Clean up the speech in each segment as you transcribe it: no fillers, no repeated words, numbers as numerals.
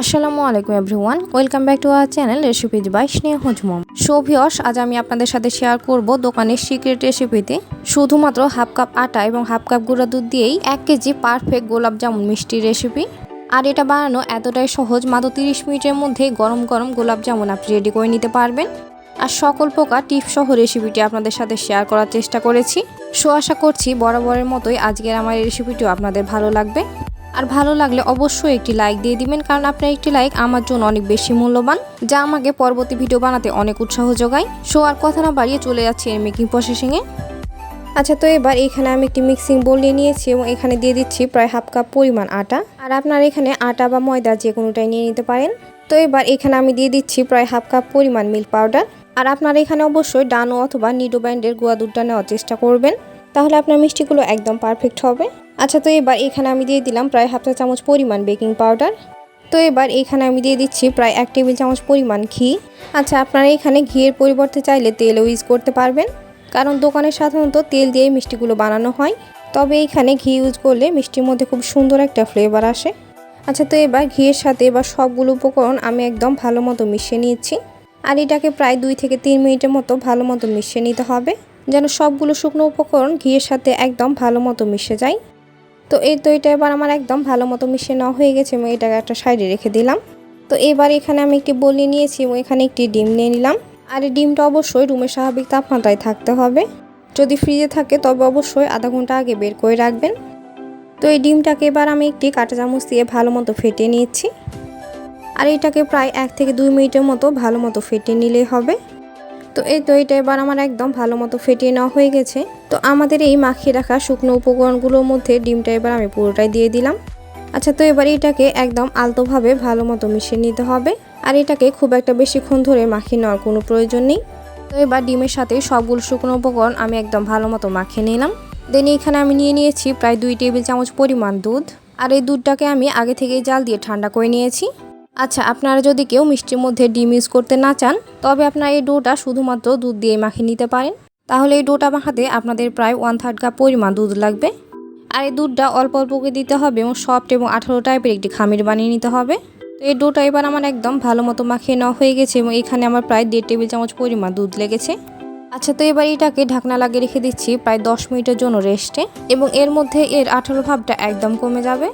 আসসালামু আলাইকুম everyone, welcome back to our channel recipes by Sneha Jhumum. So viewers, আজ আমি আপনাদের সাথে শেয়ার করব দোকানের সিক্রেট রেসিপিতে শুধুমাত্র হাফ কাপ আটা এবং হাফ কাপ গুঁড়া দুধ দিয়েই 1 কেজি পারফেক্ট গোলাপ জামুন মিষ্টি রেসিপি। আর এটা বানানো এতটাই সহজ, মাত্র 30 মিনিটের মধ্যে গরম গরম গোলাপ জামুন আপনি রেডি করে নিতে পারবেন। আর সকল প্রকার টিপস সহ রেসিপিটি আপনাদের সাথে শেয়ার করার চেষ্টা করেছি। সো আশা করছি বরাবরের মতোই আজকের আমার এই রেসিপিটিও আপনাদের ভালো লাগবে। আর ভালো লাগলে অবশ্যই একটি লাইক দিয়ে দিবেন, কারণ আপনার একটি লাইক আমার জন্য অনেক বেশি মূল্যবান, যা আমাকে পরবর্তী ভিডিও বানাতে অনেক উৎসাহ যোগায়। সো আর কথা না বাড়িয়ে চলে যাচ্ছি এর মেকিং প্রসেসিংয়ে। আচ্ছা, তো এবার এখানে আমি একটি মিক্সিং বোল নিয়ে নিয়েছি এবং এখানে দিয়ে দিচ্ছি প্রায় হাফ কাপ পরিমাণ আটা। আর আপনারা এখানে আটা বা ময়দা যে কোনোটাই নিয়ে নিতে পারেন। তো এবার এখানে আমি দিয়ে দিচ্ছি প্রায় হাফ কাপ পরিমাণ মিল্ক পাউডার। আর আপনারা এখানে অবশ্যই ডানো অথবা নিডো ব্র্যান্ডের গুঁড়া দুধটা নেওয়ার চেষ্টা করবেন, তাহলে আপনার মিষ্টিগুলো একদম পারফেক্ট হবে। আচ্ছা, তো এবার এখানে আমি দিয়ে দিলাম প্রায় হাফ চা চামচ পরিমাণ বেকিং পাউডার। তো এবার এখানে আমি দিয়ে দিচ্ছি প্রায় 1 টেবিল চামচ পরিমাণ ঘি। আচ্ছা, আপনারা এখানে ঘিয়ের পরিবর্তে চাইলে তেলও ইউজ করতে পারবেন, কারণ দোকানে সাধারণত তেল দিয়ে মিষ্টিগুলো বানানো হয়, তবে এখানে ঘি ইউজ করলে মিষ্টির মধ্যে খুব সুন্দর একটা ফ্লেভার আসে। আচ্ছা, তো এবার ঘিয়ের সাথে এবার সবগুলো উপকরণ আমি একদম ভালো মতো মিশিয়ে নিচ্ছি। আর এটাকে প্রায় 2 থেকে 3 মিনিটের মতো ভালো মতো মিশিয়ে নিতে হবে, যেন সবগুলো শুকনো উপকরণ ঘিয়ের সাথে একদম ভালো মতো মিশে যায়। তো এটা এবার আমার একদম ভালো মতো মিশিয়ে নেওয়া হয়ে গেছে এবং এটাকে একটা সাইডে রেখে দিলাম। তো এবার এখানে আমি একটি বোল নিয়েছি এবং এখানে একটি ডিম নিয়ে নিলাম। আর এই ডিমটা অবশ্যই রুমের স্বাভাবিক তাপমাত্রায় থাকতে হবে। যদি ফ্রিজে থাকে তবে অবশ্যই আধা ঘন্টা আগে বের করে রাখবেন। তো এই ডিমটাকে এবার আমি একটি কাঁটা চামচ দিয়ে ভালো মতো ফেটিয়ে নিচ্ছি। আর এটাকে প্রায় 1 থেকে 2 মিনিটের মতো ভালো মতো ফেটিয়ে নিলেই হবে। তো এটা এবার আমার একদম ভালো মতো ফেটিয়ে নেওয়া হয়ে গেছে। তো আমাদের এই মাখিয়ে রাখা শুকনো উপকরণগুলোর মধ্যে ডিমটা এবার আমি পুরোটাই দিয়ে দিলাম। আচ্ছা, তো এবার এটাকে একদম আলতোভাবে ভালো মতো মিশিয়ে নিতে হবে। আর এটাকে খুব একটা বেশিক্ষণ ধরে মাখিয়ে নেওয়ার কোনো প্রয়োজন নেই। তো এবার ডিমের সাথে সবগুলো শুকনো উপকরণ আমি একদম ভালো মতো মাখিয়ে নিলাম। দেন এখানে আমি নিয়ে নিয়েছি প্রায় 2 টেবিল চামচ পরিমাণ দুধ। আর এই দুধটাকে আমি আগে থেকেই জাল দিয়ে ঠান্ডা করে নিয়েছি। আচ্ছা, আপনারা যদি কেউ মিষ্টির মধ্যে ডিম ইউজ করতে না চান, তবে আপনারা এই ডোটা শুধুমাত্র দুধ দিয়ে মাখিয়ে নিতে পারেন। তাহলে এই ডোটা মাখাতে আপনাদের প্রায় 1/3 কাপ পরিমাণ দুধ লাগবে। আর এই দুধটা অল্প অল্প করে দিতে হবে এবং সফট এবং আঠালো টাইপের একটি খামির বানিয়ে নিতে হবে। তো এই ডোটা এবার আমার একদম ভালো মতো মাখিয়ে নেওয়া হয়ে গেছে এবং এখানে আমার প্রায় 1.5 টেবিল চামচ পরিমাণ দুধ লেগেছে। আচ্ছা, তো এবার এটাকে ঢাকনা লাগিয়ে রেখে দিচ্ছি প্রায় 10 মিনিটের জন্য রেস্টে, এবং এর মধ্যে এর আঠালো ভাবটা একদম কমে যাবে।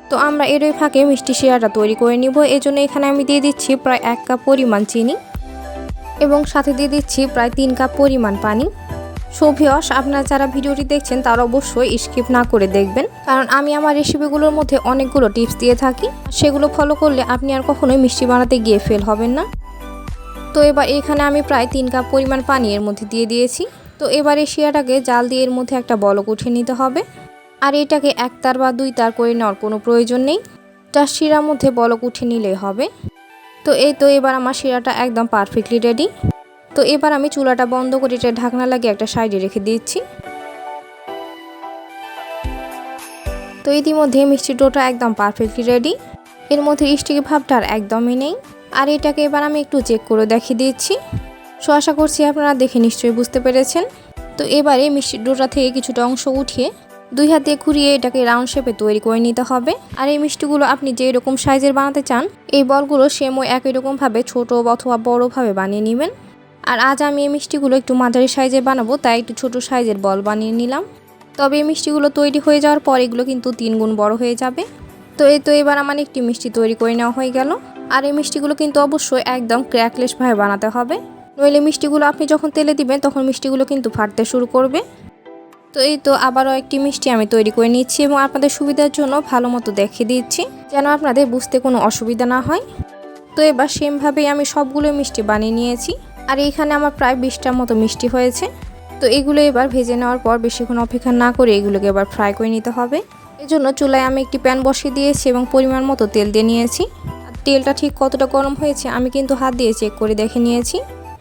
তো আমরা এর ফাঁকে মিষ্টি শিরাটা তৈরি করে নিব। এজন্য এখানে আমি দিয়ে দিচ্ছি প্রায় 1 কাপ পরিমাণ চিনি এবং সাথে দিয়ে দিচ্ছি প্রায় 3 কাপ পরিমাণ পানি। সো ভিউয়ার্স, আপনারা যারা ভিডিওটি দেখছেন তারা অবশ্যই স্কিপ না করে দেখবেন, কারণ আমি আমার রেসিপিগুলোর মধ্যে অনেকগুলো টিপস দিয়ে থাকি। সেগুলো ফলো করলে আপনি আর কখনোই মিষ্টি বানাতে গিয়ে ফেল হবেন না। তো এবার এখানে আমি প্রায় 3 কাপ পরিমাণ পানি এর মধ্যে দিয়ে দিয়েছি। তো এবার এই শিরাটাকে জাল দিয়ে এর মধ্যে একটা বলক উঠিয়ে নিতে হবে। আর এটাকে 1 তার বা 2 তার করে নেওয়ার কোনো প্রয়োজন নেই, জাস্ট শিরার মধ্যে বলক উঠিয়ে নিলেই হবে। তো এবার আমার শিরাটা একদম পারফেক্টলি রেডি। তো এবার আমি চুলাটা বন্ধ করে এটা ঢাকনা লাগিয়ে একটা সাইডে রেখে দিচ্ছি। তো ইতিমধ্যে মিষ্টির ডোটা একদম পারফেক্টলি রেডি, এর মধ্যে স্টিকি ভাবটা আর একদমই নেই। আর এটাকে এবার আমি একটু চেক করে দেখিয়ে দিচ্ছি। সো আশা করছি আপনারা দেখে নিশ্চয়ই বুঝতে পেরেছেন। তো এবারে মিষ্টির ডোটা থেকে কিছুটা অংশ উঠিয়ে 2 হাত দিয়ে ঘুরিয়ে এটাকে রাউন্ড শেপে তৈরি করে নিতে হবে। আর এই মিষ্টিগুলো আপনি যে এরকম সাইজের বানাতে চান, এই বলগুলো সেমও একই রকমভাবে ছোট অথবা বড়োভাবে বানিয়ে নেবেন। আর আজ আমি এই মিষ্টিগুলো একটু মাঝারি সাইজের বানাবো, তাই একটু ছোট সাইজের বল বানিয়ে নিলাম। তবে এই মিষ্টিগুলো তৈরি হয়ে যাওয়ার পর এগুলো কিন্তু 3 গুণ বড় হয়ে যাবে। তো এবার আমার একটি মিষ্টি তৈরি করে নেওয়া হয়ে গেল। আর এই মিষ্টিগুলো কিন্তু অবশ্যই একদম ক্র্যাকলেসভাবে বানাতে হবে, নইলে মিষ্টিগুলো আপনি যখন তেলে দিবেন তখন মিষ্টিগুলো কিন্তু ফাটতে শুরু করবে। তো আবারও একটি মিষ্টি আমি তৈরি করে নিচ্ছি এবং আপনাদের সুবিধার জন্য ভালো মতো দেখিয়ে দিচ্ছি, যেন আপনাদের বুঝতে কোনো অসুবিধা না হয়। তো এবার সেমভাবেই আমি সবগুলো মিষ্টি বানিয়ে নিয়েছি। আর এইখানে আমার প্রায় 20টার মতো মিষ্টি হয়েছে। তো এগুলো এবার ভেজে নেওয়ার পর বেশিক্ষণ অপেক্ষা না করে এগুলোকে এবার ফ্রাই করে নিতে হবে। এজন্য চুলায় আমি একটি প্যান বসিয়ে দিয়েছি এবং পরিমাণ মতো তেল দিয়ে নিয়েছি। আর তেলটা ঠিক কতটা গরম হয়েছে আমি কিন্তু হাত দিয়ে চেক করে দেখে নিয়েছি।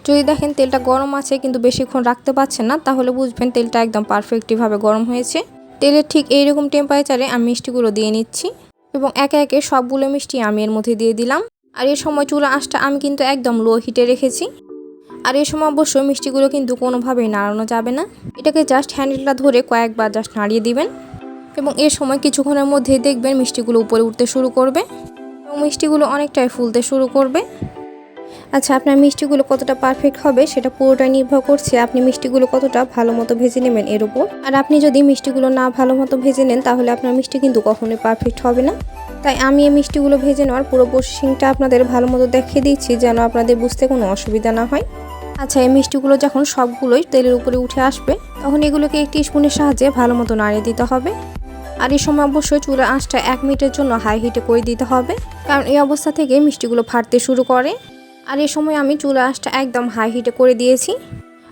যদি দেখেন তেলটা গরম আছে কিন্তু বেশিক্ষণ রাখতে পারছেন না, তাহলে বুঝবেন তেলটা একদম পারফেক্টলিভাবে গরম হয়েছে। তেলের ঠিক এইরকম টেম্পারেচারে আমি মিষ্টিগুলো দিয়ে নিচ্ছি এবং একে একে সবগুলো মিষ্টি আমি এর মধ্যে দিয়ে দিলাম। আর এই সময় চুলা আঁচটা আমি কিন্তু একদম লো হিটে রেখেছি। আর এই সময় অবশ্যই মিষ্টিগুলো কিন্তু কোনোভাবেই নাড়ানো যাবে না, এটাকে জাস্ট হ্যান্ডেলটা ধরে কয়েকবার জাস্ট নাড়িয়ে দিবেন এবং এর সময় কিছুক্ষণের মধ্যেই দেখবেন মিষ্টিগুলো উপরে উঠতে শুরু করবে। এবং মিষ্টিগুলো অনেকটাই ফুলতে শুরু করবে। আচ্ছা, আপনার মিষ্টিগুলো কতটা পারফেক্ট হবে সেটা পুরোটাই নির্ভর করছে আপনি মিষ্টিগুলো কতটা ভালো মতো ভেজে নেবেন এর উপর। আর আপনি যদি মিষ্টিগুলো না ভালো মতো ভেজে নেন তাহলে আপনার মিষ্টি কিন্তু কখনোই পারফেক্ট হবে না। তাই আমি এই মিষ্টিগুলো ভেজে নেওয়ার পুরো প্রসেসিংটা আপনাদের ভালো মতো দেখিয়ে দিচ্ছি যেন আপনাদের বুঝতে কোনো অসুবিধা না হয়। আচ্ছা, এই মিষ্টিগুলো যখন সবগুলোই তেলের উপরে উঠে আসবে তখন এগুলোকে একটি স্পুনের সাহায্যে ভালো মতো নাড়িয়ে দিতে হবে। আর এই সময় অবশ্যই চুলার আঁচটা 1 মিনিটের জন্য হাই হিটে করে দিতে হবে, কারণ এই অবস্থা থেকে মিষ্টিগুলো ফাটতে শুরু করে। আর এই সময় আমি চুলার আঁচটা একদম হাই হিটে করে দিয়েছি।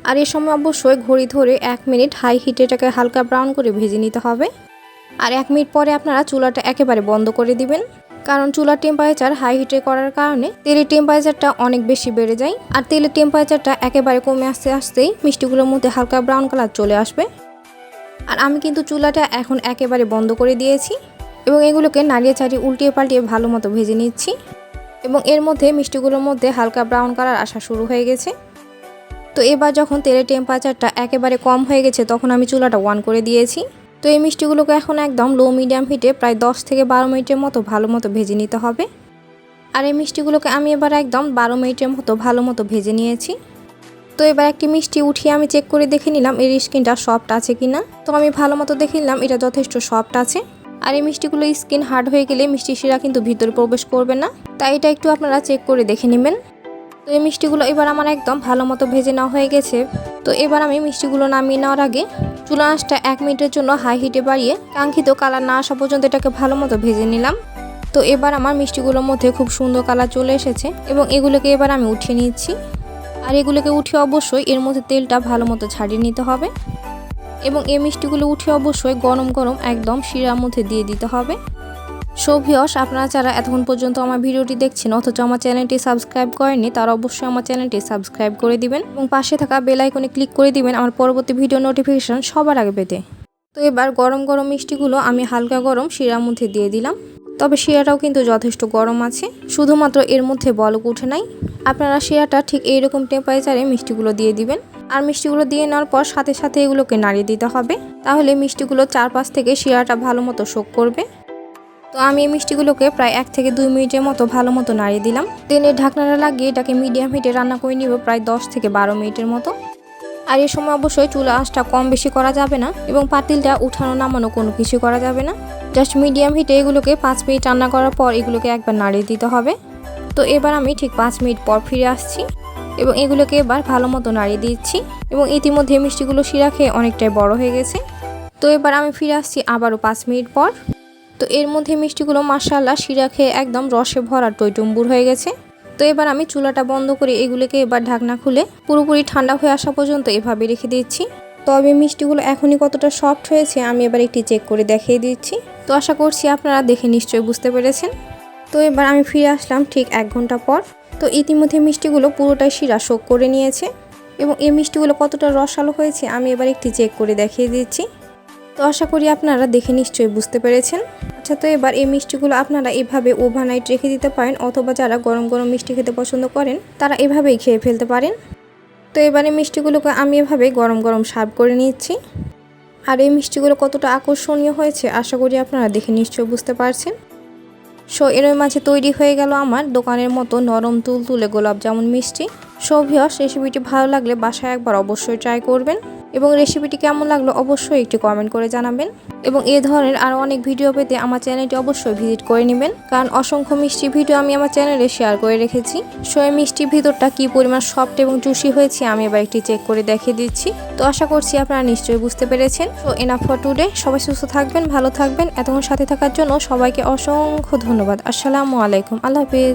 আর এই সময় অবশ্যই ঘড়ি ধরে 1 মিনিট হাই হিটে এটাকে হালকা ব্রাউন করে ভেজে নিতে হবে। আর 1 মিনিট পরে আপনারা চুলাটা একেবারে বন্ধ করে দিবেন, কারণ চুলার টেম্পারেচার হাই হিটে করার কারণে তেলের টেম্পারেচারটা অনেক বেশি বেড়ে যায়। আর তেলের টেম্পারেচারটা একেবারে কমে আসতে আসতেই মিষ্টিগুলোর মধ্যে হালকা ব্রাউন কালার চলে আসবে। আর আমি কিন্তু চুলাটা এখন একেবারে বন্ধ করে দিয়েছি এবং এগুলোকে নাড়িয়ে চাড়িয়ে উল্টিয়ে পাল্টিয়ে ভালো মতো ভেজে নিচ্ছি। এবং এর মধ্যে মিষ্টিগুলোর মধ্যে হালকা ব্রাউন কালার আসা শুরু হয়ে গেছে। তো এবার যখন তেলের টেম্পারেচারটা একেবারে কম হয়ে গেছে তখন আমি চুলাটা অন করে দিয়েছি। তো এই মিষ্টিগুলোকে এখন একদম লো মিডিয়াম হিটে প্রায় 10 থেকে 12 মিনিটের মতো ভালো মতো ভেজে নিতে হবে। আর এই মিষ্টিগুলোকে আমি এবার একদম 12 মিনিটের মতো ভালো মতো ভেজে নিয়েছি। তো এবার একটি মিষ্টি উঠিয়ে আমি চেক করে দেখে নিলাম এর স্কিনটা সফট আছে কিনা। তো আমি ভালো মতো দেখে নিলাম এটা যথেষ্ট সফট আছে। আর এই মিষ্টিগুলো স্কিন হার্ড হয়ে গেলে মিষ্টি শিরা কিন্তু ভিতরে প্রবেশ করবে না, তাই এটা একটু আপনারা চেক করে দেখে নেবেন। তো এই মিষ্টিগুলো এবার আমার একদম ভালো মতো ভেজে নেওয়া হয়ে গেছে। তো এবার আমি মিষ্টিগুলো নামিয়ে নেওয়ার আগে চুলা আঁচটা 1 মিনিটের জন্য হাই হিটে বাড়িয়ে কাঙ্ক্ষিত কালার না আসা পর্যন্ত এটাকে ভালো মতো ভেজে নিলাম। তো এবার আমার মিষ্টিগুলোর মধ্যে খুব সুন্দর কালার চলে এসেছে এবং এগুলোকে এবার আমি উঠিয়ে নিচ্ছি। আর এগুলোকে উঠিয়ে অবশ্যই এর মধ্যে তেলটা ভালো মতো ছাড়িয়ে নিতে হবে এবং এই মিষ্টিগুলো উঠিয়ে অবশ্যই গরম গরম একদম শিরার মধ্যে দিয়ে দিতে হবে। সো ভিউয়ার্স, আপনারা যারা এতক্ষণ পর্যন্ত আমার ভিডিওটি দেখছেন অথচ আমার চ্যানেলটি সাবস্ক্রাইব করেননি তারা অবশ্যই আমার চ্যানেলটি সাবস্ক্রাইব করে দিবেন এবং পাশে থাকা বেল আইকনে ক্লিক করে দিবেন আমার পরবর্তী ভিডিও নোটিফিকেশন সবার আগে পেতে। তো এবার গরম গরম মিষ্টিগুলো আমি হালকা গরম শিরার মধ্যে দিয়ে দিলাম। তবে শিরাটাও কিন্তু যথেষ্ট গরম আছে, শুধুমাত্র এর মধ্যে বলক উঠে নাই। আপনারা শিরাটা ঠিক এইরকম টেম্পারেচারে মিষ্টিগুলো দিয়ে দিবেন। আর মিষ্টিগুলো দিয়ে নেওয়ার পর সাথে সাথে এগুলোকে নাড়িয়ে দিতে হবে, তাহলে মিষ্টিগুলো চারপাশ থেকে শিরাটা ভালো মতো শোক করবে। তো আমি এই মিষ্টিগুলোকে প্রায় 1 থেকে 2 মিনিটের মতো ভালো মতো নাড়িয়ে দিলাম। তেলের ঢাকনাটা লাগিয়ে এটাকে মিডিয়াম হিটে রান্না করে নিব প্রায় 10 থেকে 12 মিনিটের মতো। আর এই সময় অবশ্যই চুলা আঁচটা কম বেশি করা যাবে না এবং পাতিলটা উঠানো নামানো কোনো কিছু করা যাবে না। জাস্ট মিডিয়াম হিটে এগুলোকে 5 মিনিট রান্না করার পর এগুলোকে একবার নাড়িয়ে দিতে হবে। তো এবার আমি ঠিক 5 মিনিট পর ফিরে আসছি এবং এগুলোকে এবার ভালো মতো নাড়িয়ে দিচ্ছি এবং ইতিমধ্যে মিষ্টিগুলো শিরা খেয়ে অনেকটাই বড় হয়ে গেছে। তো এবার আমি ফিরে আসছি আবারও 5 মিনিট পর। তো এর মধ্যে মিষ্টিগুলো মাশাআল্লাহ শিরা খেয়ে একদম রসে ভরা টইটুম্বুর হয়ে গেছে। তো এবার আমি চুলাটা বন্ধ করে এগুলোকে এবার ঢাকনা খুলে পুরোপুরি ঠান্ডা হয়ে আসা পর্যন্ত এভাবে রেখে দিচ্ছি। তবে মিষ্টিগুলো এখনই কতটা সফট হয়েছে আমি এবার একটি চেক করে দেখিয়ে দিচ্ছি। তো আশা করছি আপনারা দেখে নিশ্চয়ই বুঝতে পেরেছেন। তো এবার আমি ফিরে আসলাম ঠিক 1 ঘন্টা পর। তো ইতিমধ্যে মিষ্টিগুলো পুরোটাই শিরা শোক করে নিয়েছে এবং এই মিষ্টিগুলো কতটা রসালো হয়েছে আমি এবার একটি চেক করে দেখিয়ে দিচ্ছি। তো আশা করি আপনারা দেখে নিশ্চয়ই বুঝতে পেরেছেন। আচ্ছা, তো এবার এই মিষ্টিগুলো আপনারা এভাবে ওভারনাইট রেখে দিতে পারেন অথবা যারা গরম গরম মিষ্টি খেতে পছন্দ করেন তারা এভাবেই খেয়ে ফেলতে পারেন। তো এবারে মিষ্টিগুলোকে আমি এভাবে গরম গরম সার্ভ করে নিচ্ছি। আর এই মিষ্টিগুলো কতটা আকর্ষণীয় হয়েছে আশা করি আপনারা দেখে নিশ্চয়ই বুঝতে পারছেন। সো এর মাঝে তৈরি হয়ে গেল আমার দোকানের মতো নরম তুলতুলে গোলাপ জামুন মিষ্টি। সো ভিউয়ার্স, রেসিপিটি ভালো লাগলে বাসায় একবার অবশ্যই ট্রাই করবেন এবং রেসিপিটি কেমন লাগলো অবশ্যই একটি কমেন্ট করে জানাবেন। এবং এই ধরনের আরও অনেক ভিডিও পেতে আমার চ্যানেলটি অবশ্যই ভিজিট করে নেবেন, কারণ অসংখ্য মিষ্টি ভিডিও আমি আমার চ্যানেলে শেয়ার করে রেখেছি। সো এই মিষ্টির ভিতরটা কী পরিমাণ সফট এবং জুসি হয়েছে আমি এবার একটি চেক করে দেখিয়ে দিচ্ছি। তো আশা করছি আপনারা নিশ্চয়ই বুঝতে পেরেছেন। So enough for today. সবাই সুস্থ থাকবেন, ভালো থাকবেন। এতক্ষণ সাথে থাকার জন্য সবাইকে অসংখ্য ধন্যবাদ। আসসালামু আলাইকুম। আল্লাহ হাফেজ।